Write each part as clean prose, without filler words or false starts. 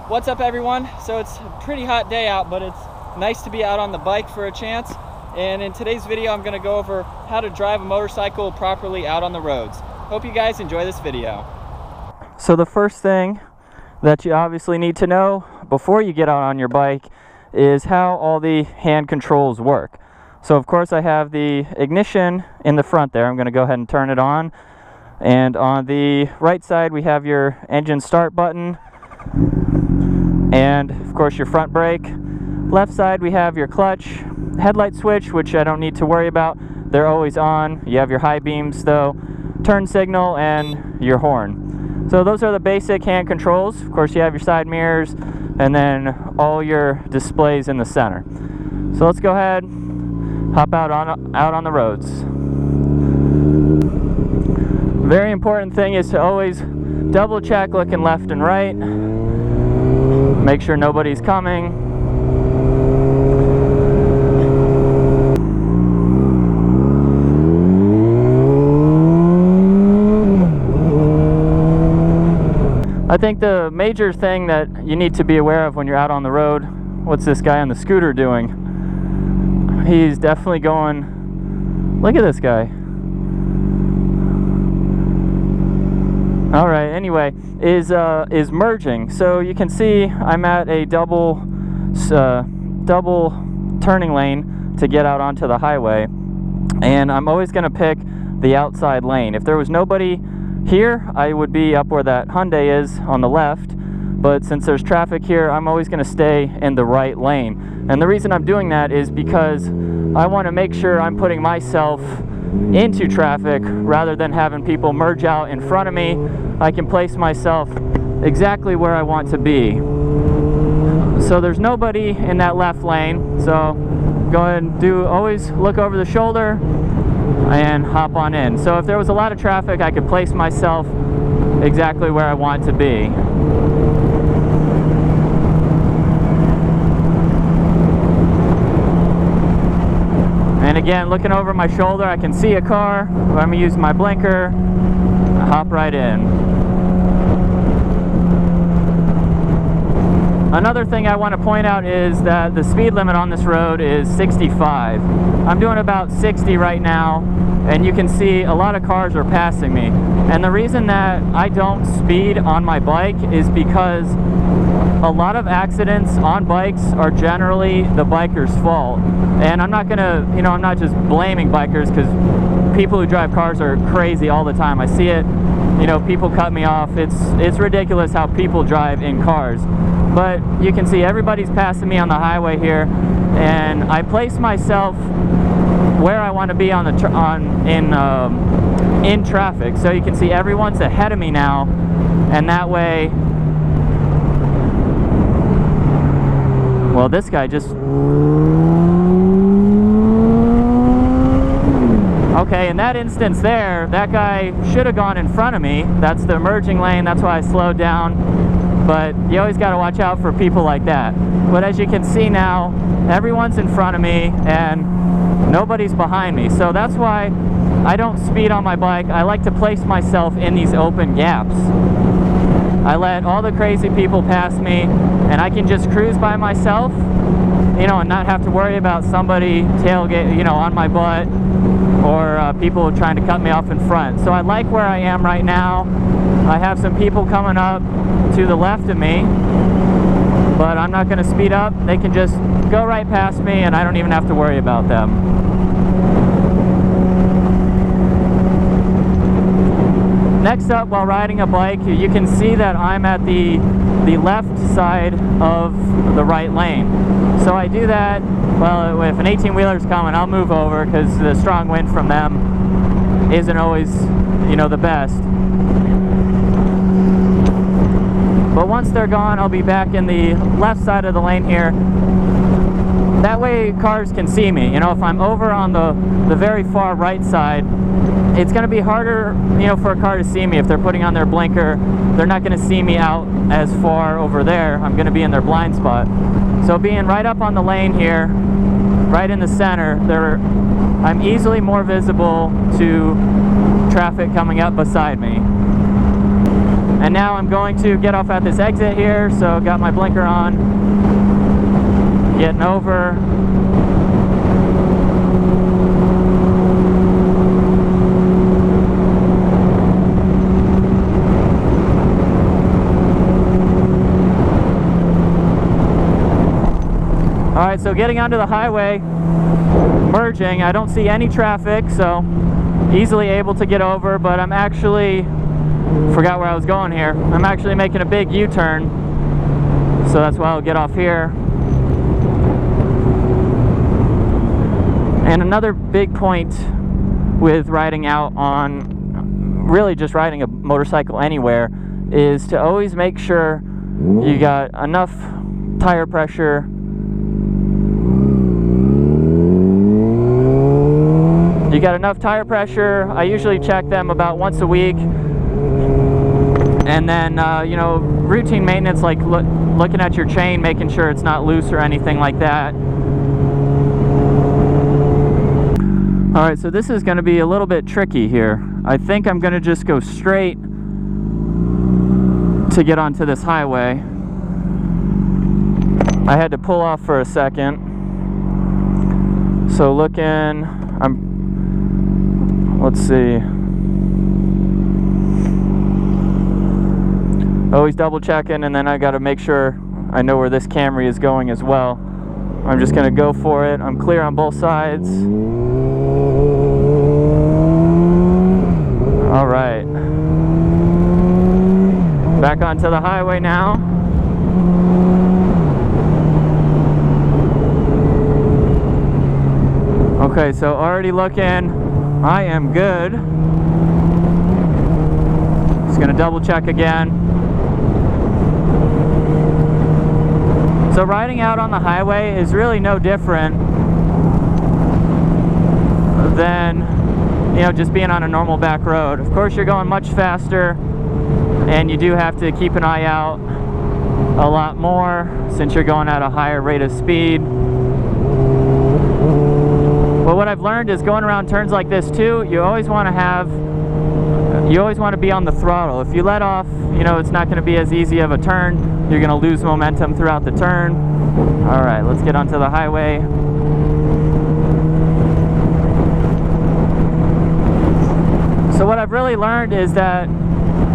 What's up, everyone? So it's a pretty hot day out, but it's nice to be out on the bike for a chance. And in today's video, I'm going to go over how to drive a motorcycle properly out on the roads. Hope you guys enjoy this video. So the first thing that you obviously need to know before you get out on your bike is how all the hand controls work. So of course I have the ignition in the front there. I'm going to go ahead and turn it on. And on the right side we have your engine start button and of course your front brake. Left side we have your clutch, headlight switch, which I don't need to worry about. They're always on. You have your high beams though, turn signal, and your horn. So those are the basic hand controls. Of course you have your side mirrors and then all your displays in the center. So let's go ahead, hop out on the roads. Very important thing is to always double check looking left and right. Make sure nobody's coming. I think the major thing that you need to be aware of when you're out on the road, what's this guy on the scooter doing? He's definitely going, look at this guy. Alright, anyway, is merging. So you can see I'm at a double turning lane to get out onto the highway. And I'm always going to pick the outside lane. If there was nobody here, I would be up where that Hyundai is on the left. But since there's traffic here, I'm always going to stay in the right lane. And the reason I'm doing that is because I want to make sure I'm putting myself into traffic rather than having people merge out in front of me. I can place myself exactly where I want to be. So there's nobody in that left lane, so go ahead and always look over the shoulder and hop on in. So if there was a lot of traffic, I could place myself exactly where I want to be. And again, looking over my shoulder, I can see a car. I'm going to use my blinker, hop right in. Another thing I want to point out is that the speed limit on this road is 65. I'm doing about 60 right now, and you can see a lot of cars are passing me. And the reason that I don't speed on my bike is because a lot of accidents on bikes are generally the biker's fault. And I'm not gonna, I'm not just blaming bikers, because people who drive cars are crazy all the time. I see it, people cut me off. It's ridiculous how people drive in cars. But you can see everybody's passing me on the highway here, and I place myself where I want to be in traffic. So you can see everyone's ahead of me now, and that way, well, this guy just, okay, in that instance there, that guy should have gone in front of me. That's the emerging lane, that's why I slowed down. But you always got to watch out for people like that. But as you can see now, everyone's in front of me and nobody's behind me. So that's why I don't speed on my bike. I like to place myself in these open gaps. I let all the crazy people pass me, and I can just cruise by myself, and not have to worry about somebody tailgate, on my butt, or people trying to cut me off in front. So I like where I am right now. I have some people coming up to the left of me, but I'm not going to speed up. They can just go right past me, and I don't even have to worry about them. Next up, while riding a bike, you can see that I'm at the left side of the right lane. So I do that, well, if an 18-wheeler's coming, I'll move over because the strong wind from them isn't always, the best. But once they're gone, I'll be back in the left side of the lane here. That way cars can see me. If I'm over on the very far right side, it's going to be harder, for a car to see me. If they're putting on their blinker, they're not going to see me out as far over there. I'm going to be in their blind spot. So being right up on the lane here, right in the center, I'm easily more visible to traffic coming up beside me. And now I'm going to get off at this exit here, so got my blinker on, getting over. Alright, so getting onto the highway, merging, I don't see any traffic, so easily able to get over, but I'm actually, forgot where I was going here, I'm actually making a big U-turn, so that's why I'll get off here. And another big point with riding out on, really just riding a motorcycle anywhere, is to always make sure you got enough tire pressure. You got enough tire pressure. I usually check them about once a week. And then, you know, routine maintenance like looking at your chain, making sure it's not loose or anything like that. Alright, so this is going to be a little bit tricky here. I think I'm going to just go straight to get onto this highway. I had to pull off for a second. So let's see. Always double checking, and then I got to make sure I know where this Camry is going as well. I'm just going to go for it. I'm clear on both sides. All right. Back onto the highway now. Okay, so already looking, I am good. Just gonna double check again. So riding out on the highway is really no different than, you know, just being on a normal back road. Of course, you're going much faster, and you do have to keep an eye out a lot more since you're going at a higher rate of speed. But what I've learned is going around turns like this too, you always want to be on the throttle. If you let off, you know, it's not going to be as easy of a turn. You're going to lose momentum throughout the turn. All right, let's get onto the highway. So what I've really learned is that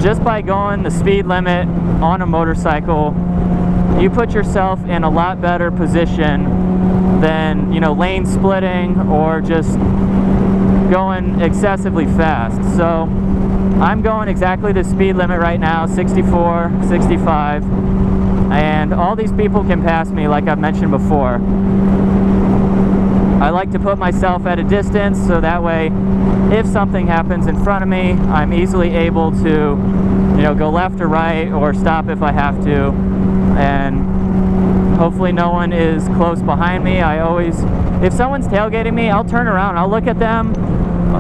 just by going the speed limit on a motorcycle, you put yourself in a lot better position than, you know, lane splitting or just going excessively fast. So I'm going exactly the speed limit right now, 64, 65, and all these people can pass me like I've mentioned before. I like to put myself at a distance so that way if something happens in front of me, I'm easily able to, you know, go left or right or stop if I have to, and hopefully no one is close behind me. If someone's tailgating me, I'll turn around, I'll look at them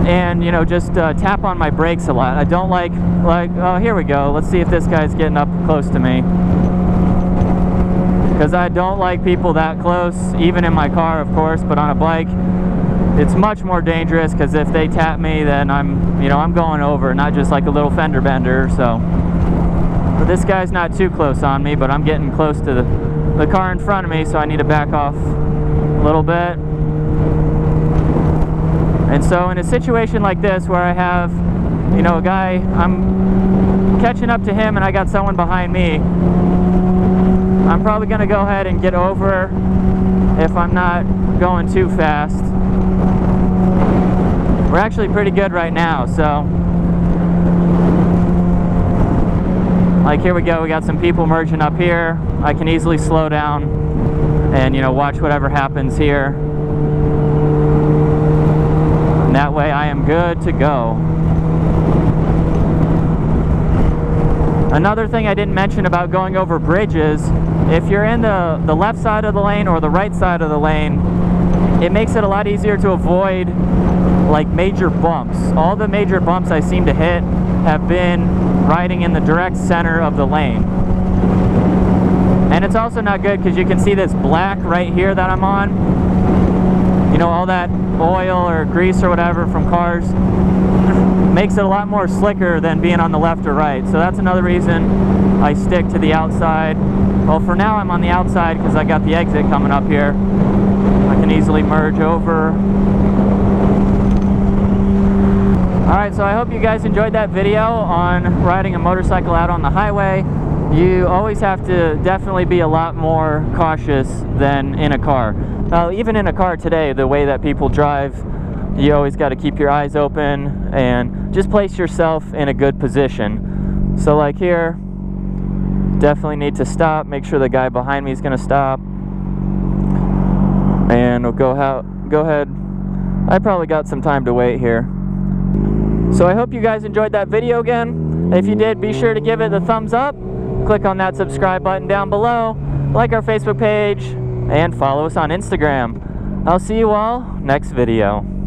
and, you know, just tap on my brakes a lot. I don't like, oh, here we go, let's see if this guy's getting up close to me. Because I don't like people that close, even in my car, of course, but on a bike, it's much more dangerous because if they tap me, then I'm going over, not just like a little fender bender. So but this guy's not too close on me, but I'm getting close to the car in front of me, so I need to back off a little bit. And so in a situation like this where I have, you know, a guy, I'm catching up to him and I got someone behind me, I'm probably going to go ahead and get over if I'm not going too fast. We're actually pretty good right now, so like here we go, we got some people merging up here. I can easily slow down and, you know, watch whatever happens here. And that way I am good to go. Another thing I didn't mention about going over bridges, if you're in the left side of the lane or the right side of the lane, it makes it a lot easier to avoid like major bumps. All the major bumps I seem to hit have been riding in the direct center of the lane. And it's also not good because you can see this black right here that I'm on. you know, all that oil or grease or whatever from cars makes it a lot more slicker than being on the left or right. So that's another reason I stick to the outside. Well, for now I'm on the outside because I got the exit coming up here. I can easily merge over. Alright, so I hope you guys enjoyed that video on riding a motorcycle out on the highway. You always have to definitely be a lot more cautious than in a car. Even in a car today, the way that people drive, you always got to keep your eyes open and just place yourself in a good position. So like here, definitely need to stop, make sure the guy behind me is going to stop. And we'll go ahead. I probably got some time to wait here. So I hope you guys enjoyed that video again. If you did, be sure to give it a thumbs up. Click on that subscribe button down below. Like our Facebook page and follow us on Instagram. I'll see you all next video.